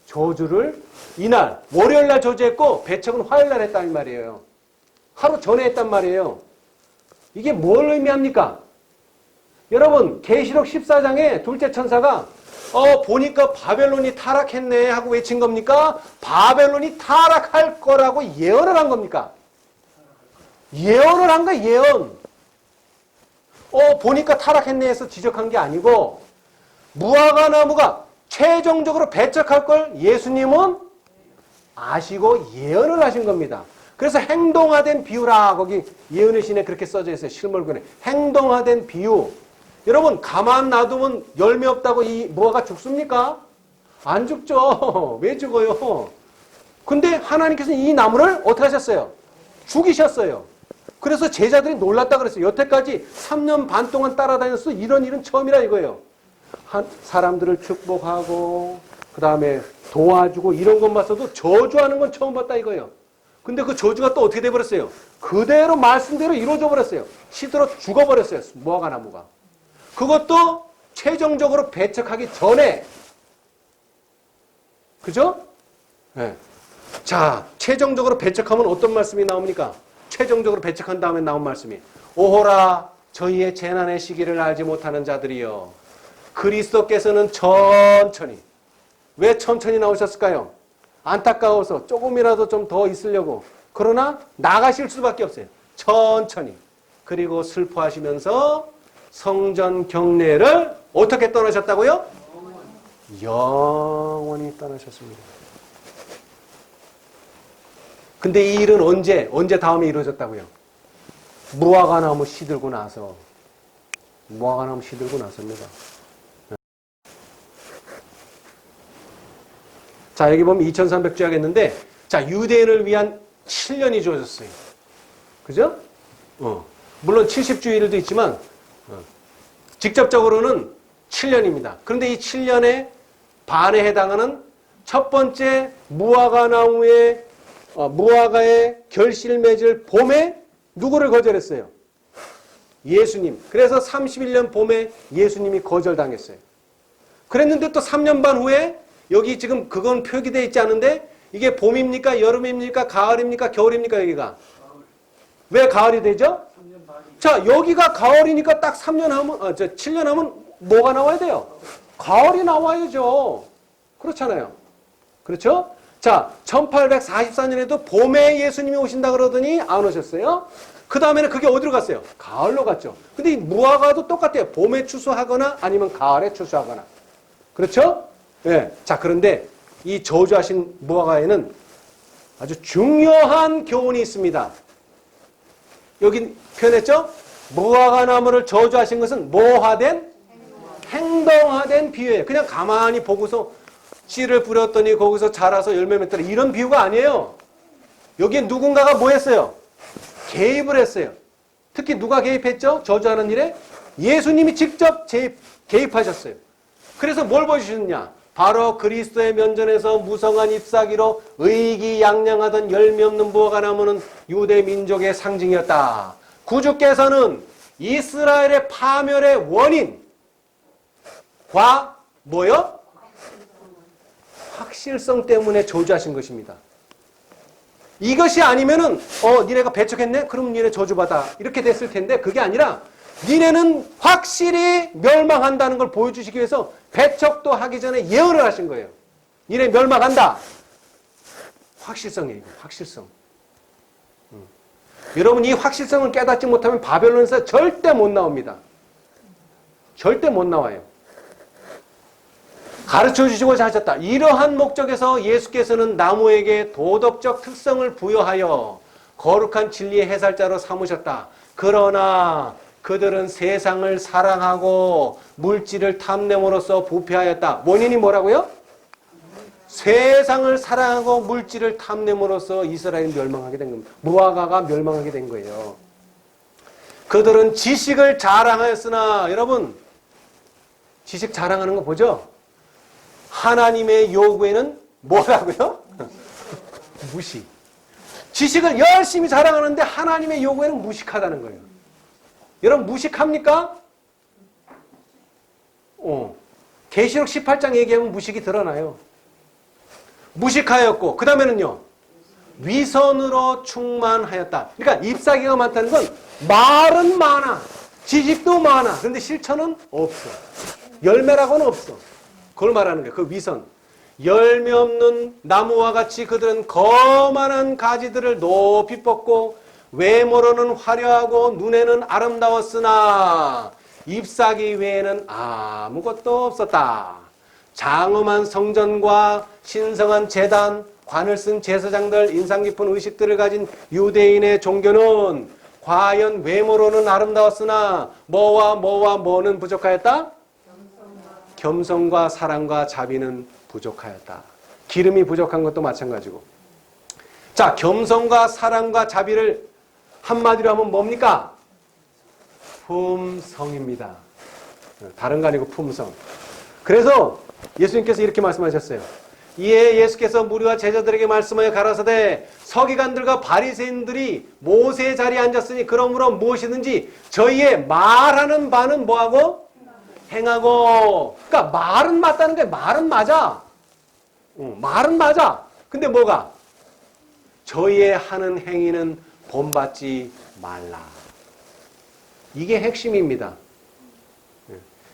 저주를 이날, 월요일날 저주했고 배척은 화요일날 했단 말이에요. 하루 전에 했단 말이에요. 이게 뭘 의미합니까? 여러분, 계시록 14장에 둘째 천사가 보니까 바벨론이 타락했네 하고 외친 겁니까? 바벨론이 타락할 거라고 예언을 한 겁니까? 예언을 한 거예요, 예언. 보니까 타락했네 해서 지적한 게 아니고 무화과 나무가 최종적으로 배척할 걸 예수님은 아시고 예언을 하신 겁니다. 그래서 행동화된 비유라 거기 예언의 신에 그렇게 써져 있어요. 실물근에. 행동화된 비유. 여러분 가만 놔두면 열매 없다고 이 무화과 죽습니까? 안 죽죠. 왜 죽어요? 근데 하나님께서는 이 나무를 어떻게 하셨어요? 죽이셨어요. 그래서 제자들이 놀랐다 그랬어요. 여태까지 3년 반 동안 따라다녔어. 이런 일은 처음이라 이거예요. 사람들을 축복하고 그 다음에 도와주고 이런 것만 써도 저주하는 건 처음 봤다 이거예요. 근데 그 저주가 또 어떻게 돼버렸어요? 그대로 말씀대로 이루어져 버렸어요. 시들어 죽어버렸어요. 무화과 나무가. 그것도 최종적으로 배척하기 전에. 그죠? 네. 자, 최종적으로 배척하면 어떤 말씀이 나옵니까? 최종적으로 배척한 다음에 나온 말씀이 오호라 저희의 재난의 시기를 알지 못하는 자들이여 그리스도께서는 천천히 왜 천천히 나오셨을까요? 안타까워서 조금이라도 좀 더 있으려고 그러나 나가실 수밖에 없어요. 천천히 그리고 슬퍼하시면서 성전 경례를 어떻게 떠나셨다고요? 영원히 떠나셨습니다. 근데 이 일은 언제 다음에 이루어졌다고요? 무화과나무 시들고 나서. 무화과나무 시들고 나서입니다. 자, 여기 보면 2300주 하겠는데, 자, 유대인을 위한 7년이 주어졌어요. 그죠? 물론 70주일도 있지만, 직접적으로는 7년입니다. 그런데 이 7년의 반에 해당하는 첫 번째 무화과의 결실 맺을 봄에 누구를 거절했어요? 예수님. 그래서 31년 봄에 예수님이 거절당했어요. 그랬는데 또 3년 반 후에 여기 지금 그건 표기되어 있지 않은데 이게 봄입니까? 여름입니까? 가을입니까? 겨울입니까? 여기가. 왜 가을이 되죠? 자, 여기가 가을이니까 딱 3년 하면, 7년 하면 뭐가 나와야 돼요? 가을이 나와야죠. 그렇잖아요. 그렇죠? 자, 1844년에도 봄에 예수님이 오신다 그러더니 안 오셨어요. 그 다음에는 그게 어디로 갔어요? 가을로 갔죠. 근데 이 무화과도 똑같아요. 봄에 추수하거나 아니면 가을에 추수하거나. 그렇죠? 예. 자, 그런데 이 저주하신 무화과에는 아주 중요한 교훈이 있습니다. 여기 표현했죠? 무화과 나무를 저주하신 것은 뭐화된? 행동화된 비유예요. 그냥 가만히 보고서 씨를 뿌렸더니 거기서 자라서 열매 맺더라. 이런 비유가 아니에요. 여기에 누군가가 뭐 했어요? 개입을 했어요. 특히 누가 개입했죠? 저주하는 일에? 예수님이 직접 개입하셨어요. 그래서 뭘 보여주셨느냐? 바로 그리스도의 면전에서 무성한 잎사귀로 의기양양하던 열매 없는 무화과 나무는 유대 민족의 상징이었다. 구주께서는 이스라엘의 파멸의 원인과 뭐요? 확실성 때문에 저주하신 것입니다. 이것이 아니면은 니네가 배척했네? 그럼 니네 저주받아. 이렇게 됐을 텐데 그게 아니라 니네는 확실히 멸망한다는 걸 보여주시기 위해서 배척도 하기 전에 예언을 하신 거예요. 니네 멸망한다. 확실성이에요. 확실성. 여러분 이 확실성을 깨닫지 못하면 바벨론에서 절대 못 나옵니다. 절대 못 나와요. 가르쳐 주시고자 하셨다. 이러한 목적에서 예수께서는 나무에게 도덕적 특성을 부여하여 거룩한 진리의 해설자로 삼으셨다. 그러나 그들은 세상을 사랑하고 물질을 탐냄으로써 부패하였다. 원인이 뭐라고요? 세상을 사랑하고 물질을 탐냄으로써 이스라엘이 멸망하게 된 겁니다. 무화과가 멸망하게 된 거예요. 그들은 지식을 자랑하였으나 여러분 지식 자랑하는 거 보죠? 하나님의 요구에는 뭐라고요? 무식. 지식을 열심히 자랑하는데 하나님의 요구에는 무식하다는 거예요. 여러분 무식합니까? 계시록 18장 얘기하면 무식이 드러나요. 무식하였고 그 다음에는요. 위선으로 충만하였다. 그러니까 잎사귀가 많다는 건 말은 많아. 지식도 많아. 그런데 실천은 없어. 열매라고는 없어. 그걸 말하는 거예요. 그 위선. 열매 없는 나무와 같이 그들은 거만한 가지들을 높이 뻗고 외모로는 화려하고 눈에는 아름다웠으나 잎사귀 외에는 아무것도 없었다. 장엄한 성전과 신성한 제단, 관을 쓴 제사장들, 인상 깊은 의식들을 가진 유대인의 종교는 과연 외모로는 아름다웠으나 뭐는 부족하였다? 겸손과 사랑과 자비는 부족하였다. 기름이 부족한 것도 마찬가지고. 자, 겸손과 사랑과 자비를 한마디로 하면 뭡니까? 품성입니다. 다른 거 아니고 품성. 그래서 예수님께서 이렇게 말씀하셨어요. 이에 예수께서 무리와 제자들에게 말씀하여 가라사대 서기관들과 바리새인들이 모세의 자리에 앉았으니 그러므로 무엇이든지 저희의 말하는 바는 뭐하고? 행하고. 그러니까 말은 맞다는 게 말은 맞아. 말은 맞아. 근데 뭐가? 저희의 하는 행위는 본받지 말라. 이게 핵심입니다.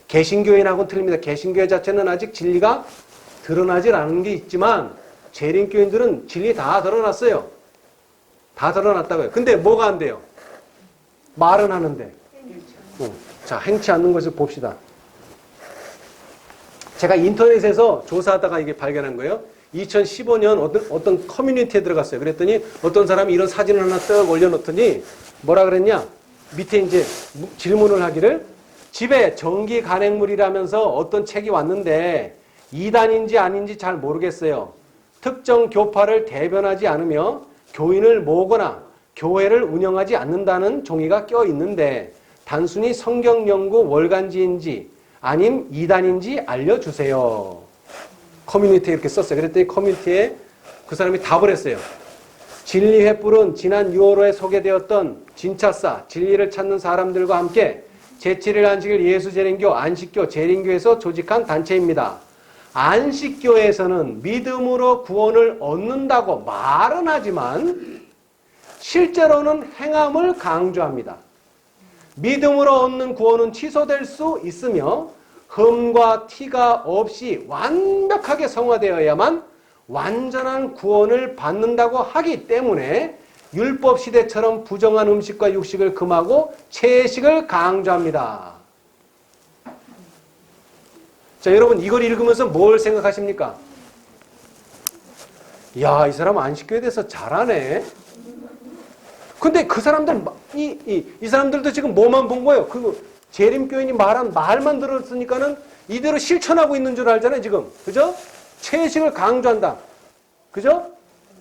개신교인하고는 틀립니다. 개신교회 자체는 아직 진리가 드러나질 않은 게 있지만 재림교인들은 진리 다 드러났어요. 다 드러났다고요. 근데 뭐가 안 돼요? 말은 하는데. 자, 행치 않는 것을 봅시다. 제가 인터넷에서 조사하다가 이게 발견한 거예요. 2015년 어떤 커뮤니티에 들어갔어요. 그랬더니 어떤 사람이 이런 사진을 하나 딱 올려놓더니 뭐라 그랬냐? 밑에 이제 질문을 하기를 집에 전기 간행물이라면서 어떤 책이 왔는데 이단인지 아닌지 잘 모르겠어요. 특정 교파를 대변하지 않으며 교인을 모으거나 교회를 운영하지 않는다는 종이가 껴 있는데 단순히 성경 연구 월간지인지 아님 이단인지 알려주세요. 커뮤니티에 이렇게 썼어요. 그랬더니 커뮤니티에 그 사람이 답을 했어요. 진리 횃불은 지난 6월호에 소개되었던 진차사 진리를 찾는 사람들과 함께 제7일 안식일 예수재림교 안식교 재림교에서 조직한 단체입니다. 안식교에서는 믿음으로 구원을 얻는다고 말은 하지만 실제로는 행함을 강조합니다. 믿음으로 얻는 구원은 취소될 수 있으며 흠과 티가 없이 완벽하게 성화되어야만 완전한 구원을 받는다고 하기 때문에 율법 시대처럼 부정한 음식과 육식을 금하고 채식을 강조합니다. 자, 여러분 이걸 읽으면서 뭘 생각하십니까? 야, 이 사람 안식교에 대해서 잘하네. 근데 그 사람들, 이 사람들도 지금 뭐만 본 거예요? 그 재림교인이 말한 말만 들었으니까는 이대로 실천하고 있는 줄 알잖아요, 지금. 그죠? 채식을 강조한다. 그죠?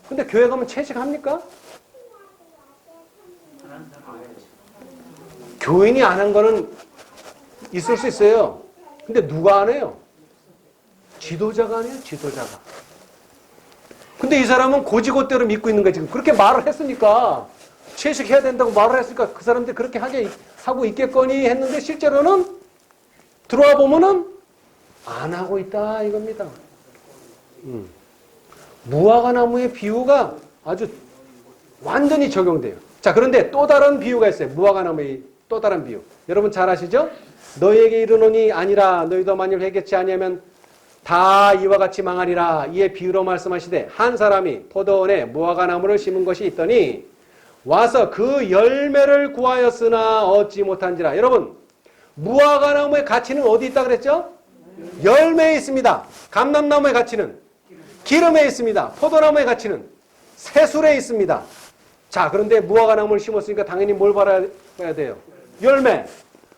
근데 교회 가면 채식합니까? 교인이 안 한 거는 있을 수 있어요. 근데 누가 안 해요? 지도자가 안 해요, 지도자가. 근데 이 사람은 고지고대로 믿고 있는 거예요, 지금. 그렇게 말을 했으니까. 채식해야 된다고 말을 했으니까 그 사람들이 그렇게 하고 있겠거니 했는데 실제로는 들어와 보면은 안 하고 있다 이겁니다. 무화과 나무의 비유가 아주 완전히 적용돼요. 자, 그런데 또 다른 비유가 있어요. 무화과 나무의 또 다른 비유. 여러분 잘 아시죠? 너희에게 이르노니 아니라 너희도 만일 회개치 아니하면 다 이와 같이 망하리라. 이에 비유로 말씀하시되 한 사람이 포도원에 무화과 나무를 심은 것이 있더니 와서 그 열매를 구하였으나 얻지 못한지라. 여러분, 무화과 나무의 가치는 어디 있다 그랬죠? 열매에 있습니다. 감람나무의 가치는 기름에 있습니다. 포도나무의 가치는 새술에 있습니다. 자, 그런데 무화과 나무를 심었으니까 당연히 뭘 받아야 돼요? 열매.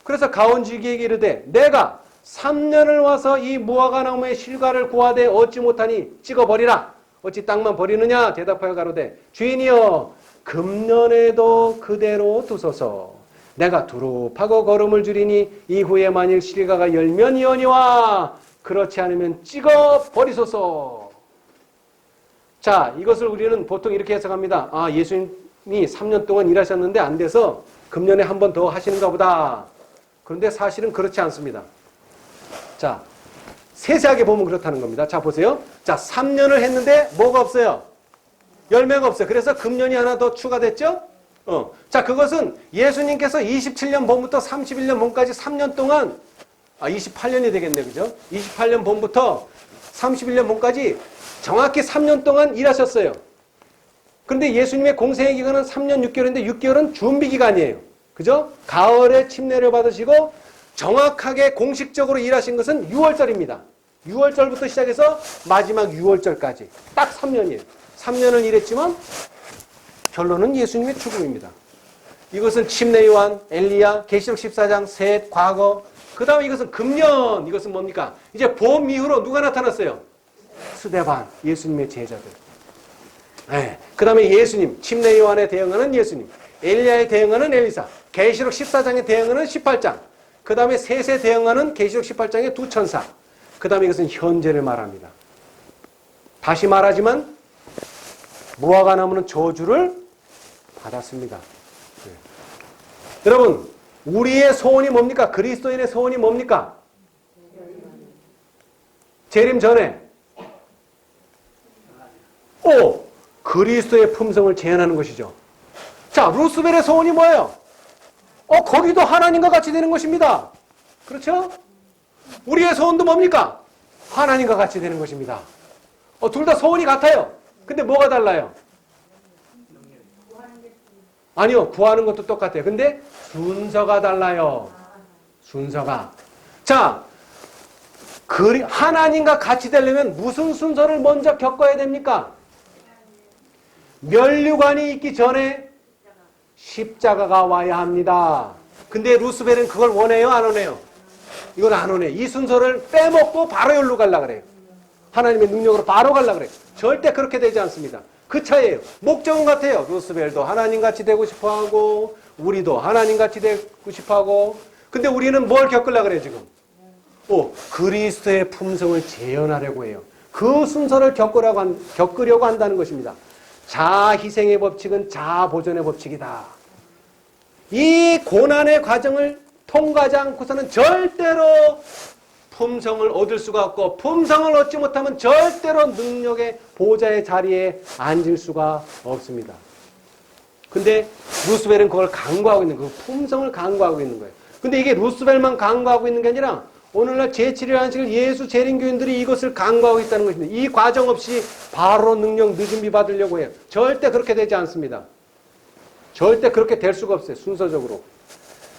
그래서 가온지기에게 이르되 내가 3년을 와서 이 무화과 나무의 실과를 구하되 얻지 못하니 찍어버리라. 어찌 땅만 버리느냐? 대답하여 가로되 주인이여 금년에도 그대로 두소서. 내가 두릅하고 거름을 줄이니 이후에 만일 실과가 열면이오니와 그렇지 않으면 찍어 버리소서. 자, 이것을 우리는 보통 이렇게 해석합니다. 아, 예수님이 3년 동안 일하셨는데 안 돼서 금년에 한 번 더 하시는가 보다. 그런데 사실은 그렇지 않습니다. 자, 세세하게 보면 그렇다는 겁니다. 자, 보세요. 자, 3년을 했는데 뭐가 없어요? 열매가 없어요. 그래서 금년이 하나 더 추가됐죠? 자, 그것은 예수님께서 27년 봄부터 31년 봄까지 3년 동안, 28년이 되겠네, 그죠? 28년 봄부터 31년 봄까지 정확히 3년 동안 일하셨어요. 그런데 예수님의 공생의 기간은 3년 6개월인데 6개월은 준비 기간이에요. 그죠? 가을에 침례를 받으시고 정확하게 공식적으로 일하신 것은 6월절입니다. 6월절부터 시작해서 마지막 6월절까지 딱 3년이에요. 3년을 일했지만 결론은 예수님의 죽음입니다. 이것은 침례 요한, 엘리야, 계시록 14장, 셋, 과거. 그 다음에 이것은 금년. 이것은 뭡니까? 이제 봄 이후로 누가 나타났어요? 스데반, 예수님의 제자들. 네. 그 다음에 예수님, 침례 요한에 대응하는 예수님, 엘리야에 대응하는 엘리사, 계시록 14장에 대응하는 18장. 그 다음에 셋에 대응하는 계시록 18장의 두 천사. 그 다음에 이것은 현재를 말합니다. 다시 말하지만 무화과 나무는 저주를 받았습니다. 네. 여러분, 우리의 소원이 뭡니까? 그리스도인의 소원이 뭡니까? 재림 전에 그리스도의 품성을 재현하는 것이죠. 자, 루스벨의 소원이 뭐예요? 거기도 하나님과 같이 되는 것입니다. 그렇죠? 우리의 소원도 뭡니까? 하나님과 같이 되는 것입니다. 둘 다 소원이 같아요. 근데 뭐가 달라요? 아니요, 구하는 것도 똑같아요. 근데 순서가 달라요. 순서가. 자, 하나님과 같이 되려면 무슨 순서를 먼저 겪어야 됩니까? 면류관이 있기 전에 십자가가 와야 합니다. 근데 루스벨은 그걸 원해요? 안 원해요? 이건 안 원해요. 이 순서를 빼먹고 바로 여기로 가려고 그래요. 하나님의 능력으로 바로 가려고 그래요. 절대 그렇게 되지 않습니다. 그 차이예요. 목적은 같아요. 루스벨도 하나님같이 되고 싶어하고 우리도 하나님같이 되고 싶어하고 근데 우리는 뭘 겪으려고 그래요 지금? 그리스도의 품성을 재현하려고 해요. 그 순서를 겪으려고 한다는 것입니다. 자희생의 법칙은 자보존의 법칙이다. 이 고난의 과정을 통과하지 않고서는 절대로 품성을 얻을 수가 없고 품성을 얻지 못하면 절대로 능력의 보좌의 자리에 앉을 수가 없습니다. 근데 루스벨은 그걸 강구하고 있는 거예요. 그 품성을 강구하고 있는 거예요. 근데 이게 루스벨만 강구하고 있는 게 아니라 오늘날 제7일 안식일 예수 재림교인들이 이것을 강구하고 있다는 것입니다. 이 과정 없이 바로 능력 늦은비 받으려고 해요. 절대 그렇게 되지 않습니다. 절대 그렇게 될 수가 없어요. 순서적으로.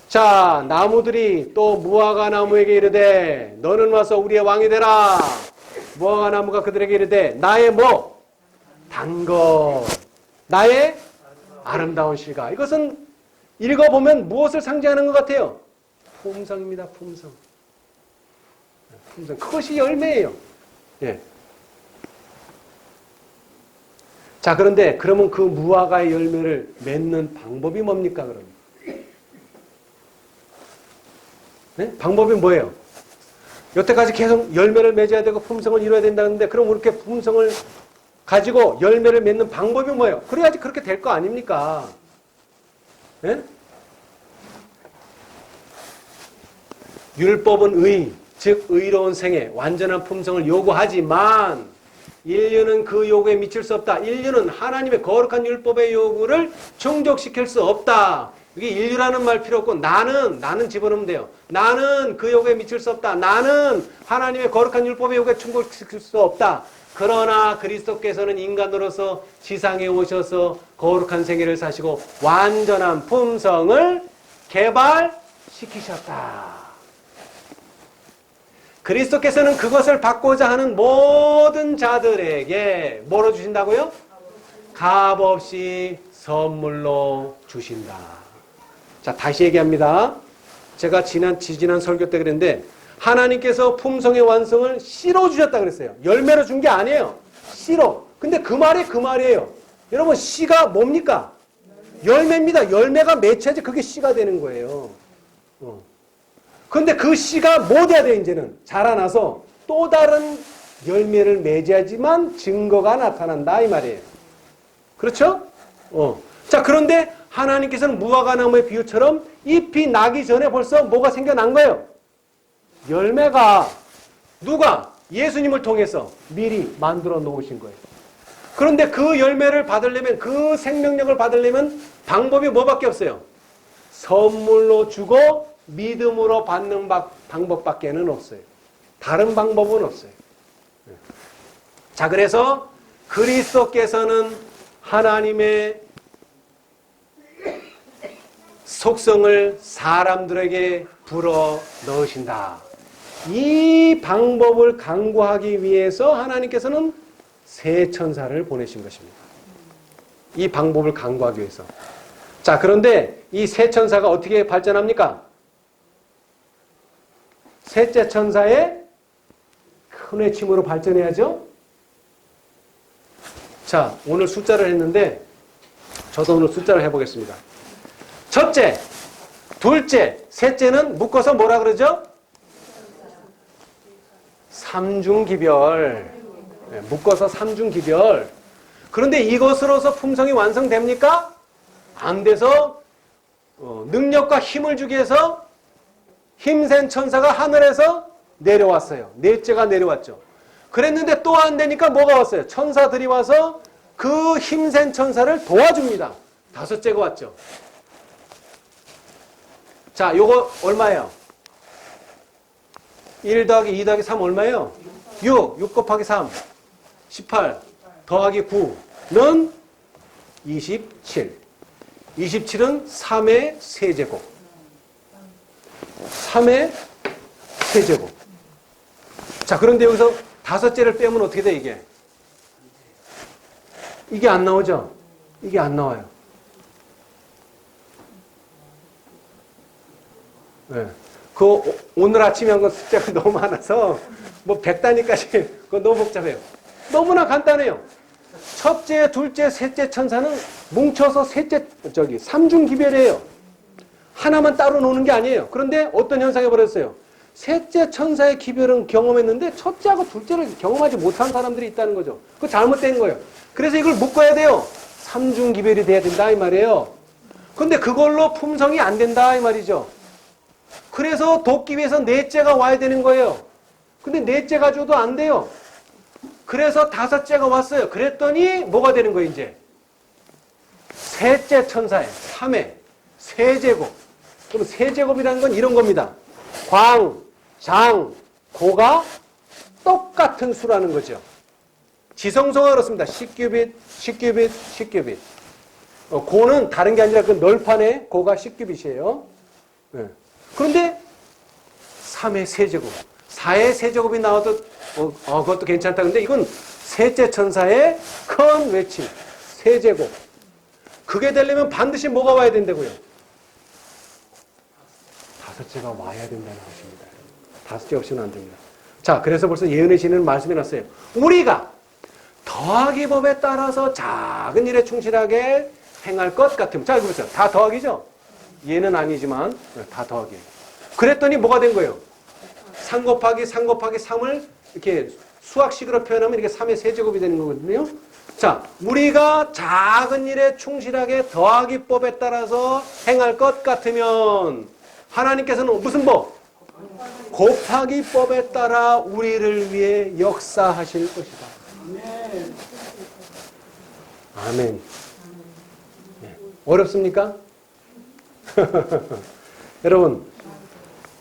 자, 나무들이 또 무화과 나무에게 이르되 너는 와서 우리의 왕이 되라. 무화과 나무가 그들에게 이르되 나의 뭐? 단 것. 나의 아름다운 실과. 이것은 읽어보면 무엇을 상징하는 것 같아요? 품성입니다. 품성. 품성. 그것이 열매예요. 예. 자, 그런데 그러면 그 무화과의 열매를 맺는 방법이 뭡니까, 그러면? 네? 방법이 뭐예요? 여태까지 계속 열매를 맺어야 되고 품성을 이뤄야 된다는데 그럼 이렇게 품성을 가지고 열매를 맺는 방법이 뭐예요? 그래야지 그렇게 될 거 아닙니까? 네? 율법은 의, 즉 의로운 생애, 완전한 품성을 요구하지만 인류는 그 요구에 미칠 수 없다. 인류는 하나님의 거룩한 율법의 요구를 충족시킬 수 없다. 이게 인류라는 말 필요 없고 나는 집어넣으면 돼요. 나는 그 요구에 미칠 수 없다. 나는 하나님의 거룩한 율법의 요구에 충족시킬 수 없다. 그러나 그리스도께서는 인간으로서 지상에 오셔서 거룩한 생애를 사시고 완전한 품성을 개발시키셨다. 그리스도께서는 그것을 받고자 하는 모든 자들에게 뭐로 주신다고요? 값없이 선물로 주신다. 자, 다시 얘기합니다. 제가 지지난 설교 때 그랬는데 하나님께서 품성의 완성을 씨로 주셨다 그랬어요. 열매로 준 게 아니에요. 씨로. 근데 그 말이 그 말이에요. 여러분 씨가 뭡니까? 열매입니다. 열매가 맺혀야지 그게 씨가 되는 거예요. 그런데 그 씨가 뭐 돼야 돼 이제는? 자라나서 또 다른 열매를 맺어야지만 증거가 나타난다 이 말이에요. 그렇죠? 자, 그런데 하나님께서는 무화과 나무의 비유처럼 잎이 나기 전에 벌써 뭐가 생겨난 거예요? 열매가 누가? 예수님을 통해서 미리 만들어 놓으신 거예요. 그런데 그 열매를 받으려면 그 생명력을 받으려면 방법이 뭐밖에 없어요? 선물로 주고 믿음으로 받는 방법밖에는 없어요. 다른 방법은 없어요. 자, 그래서 그리스도께서는 하나님의 속성을 사람들에게 불어 넣으신다. 이 방법을 강구하기 위해서 하나님께서는 새 천사를 보내신 것입니다. 이 방법을 강구하기 위해서. 자, 그런데 이 새 천사가 어떻게 발전합니까? 셋째 천사의 큰 외침으로 발전해야죠. 자, 오늘 숫자를 했는데 저도 오늘 숫자를 해보겠습니다. 첫째, 둘째, 셋째는 묶어서 뭐라 그러죠? 삼중기별. 네, 묶어서 삼중기별. 그런데 이것으로서 품성이 완성됩니까? 안 돼서 능력과 힘을 주기 위해서 힘센 천사가 하늘에서 내려왔어요. 넷째가 내려왔죠. 그랬는데 또 안 되니까 뭐가 왔어요? 천사들이 와서 그 힘센 천사를 도와줍니다. 5째가 왔죠. 자, 요거 얼마예요? 1 더하기 2 더하기 3 얼마예요? 6. 6 곱하기 3. 18. 더하기 9는 27. 27은 3의 세제곱. 3의 세제곱. 자, 그런데 여기서 5째를 빼면 어떻게 돼, 이게? 이게 안 나오죠? 이게 안 나와요. 네. 오늘 아침에 한 건 숫자가 너무 많아서, 100단위까지, 그거 너무 복잡해요. 너무나 간단해요. 첫째, 둘째, 셋째 천사는 뭉쳐서 삼중기별이에요. 하나만 따로 노는 게 아니에요. 그런데 어떤 현상이 벌어졌어요? 셋째 천사의 기별은 경험했는데 첫째하고 둘째를 경험하지 못한 사람들이 있다는 거죠. 그거 잘못된 거예요. 그래서 이걸 묶어야 돼요. 삼중기별이 돼야 된다 이 말이에요. 근데 그걸로 품성이 안 된다 이 말이죠. 그래서 돕기 위해서 넷째가 와야 되는 거예요. 근데 넷째 가지고도 안 돼요. 그래서 5째가 왔어요. 그랬더니 뭐가 되는 거예요 이제? 셋째 천사의 3의 세제곱. 그럼 세제곱이라는 건 이런 겁니다. 광, 장, 고가 똑같은 수라는 거죠. 지성소가 그렇습니다. 10규빗, 10규빗, 10규빗. 고는 다른 게 아니라 그 널판의 고가 10규빗이에요. 네. 그런데 3의 세제곱, 4의 세제곱이 나와도 그것도 괜찮다. 근데 이건 셋째 천사의 큰 외침, 세제곱. 그게 되려면 반드시 뭐가 와야 된다고요? 5째가 와야 된다는 것입니다. 5째 없이는 안 됩니다. 자, 그래서 벌써 예언의 신은 말씀해놨어요. 우리가 더하기 법에 따라서 작은 일에 충실하게 행할 것 같으면. 자, 이거 보세요. 다 더하기죠? 얘는 아니지만 다 더하기. 그랬더니 뭐가 된 거예요? 3 곱하기 3 곱하기 3을 이렇게 수학식으로 표현하면 이렇게 3의 세제곱이 되는 거거든요. 자, 우리가 작은 일에 충실하게 더하기 법에 따라서 행할 것 같으면 하나님께서는 무슨 법? 곱하기 법에 따라 우리를 위해 역사하실 것이다. 아멘. 네. 어렵습니까? 여러분,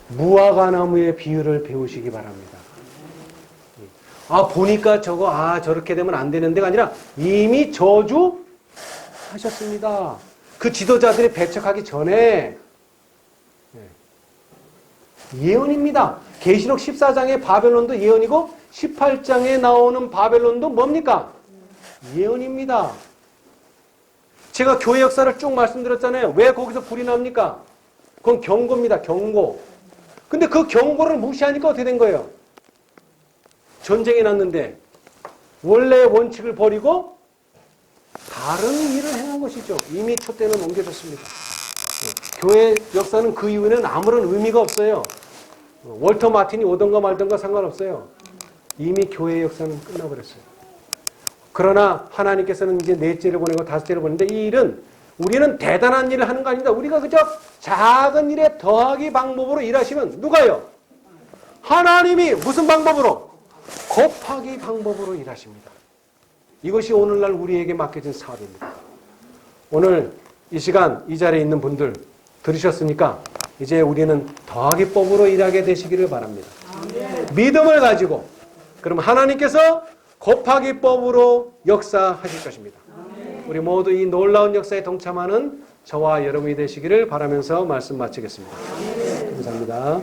무화과나무의 비유를 배우시기 바랍니다. 보니까 저렇게 되면 안 되는 데가 아니라 이미 저주하셨습니다. 그 지도자들이 배척하기 전에 예언입니다. 계시록 14장의 바벨론도 예언이고 18장에 나오는 바벨론도 뭡니까? 예언입니다. 제가 교회 역사를 쭉 말씀드렸잖아요. 왜 거기서 불이 납니까? 그건 경고입니다. 경고. 근데 그 경고를 무시하니까 어떻게 된 거예요? 전쟁이 났는데 원래의 원칙을 버리고 다른 일을 행한 것이죠. 이미 촛대는 옮겨졌습니다. 교회 역사는 그 이후에는 아무런 의미가 없어요. 월터 마틴이 오던가 말던가 상관없어요. 이미 교회의 역사는 끝나버렸어요. 그러나 하나님께서는 이제 넷째를 보내고 5째를 보내는데 이 일은 우리는 대단한 일을 하는 거 아닙니다. 우리가 그저 작은 일에 더하기 방법으로 일하시면 누가요? 하나님이 무슨 방법으로? 곱하기 방법으로 일하십니다. 이것이 오늘날 우리에게 맡겨진 사업입니다. 오늘 이 시간 이 자리에 있는 분들 들으셨으니까 이제 우리는 더하기법으로 일하게 되시기를 바랍니다. 믿음을 가지고 그러면 하나님께서 곱하기법으로 역사하실 것입니다. 우리 모두 이 놀라운 역사에 동참하는 저와 여러분이 되시기를 바라면서 말씀 마치겠습니다. 감사합니다.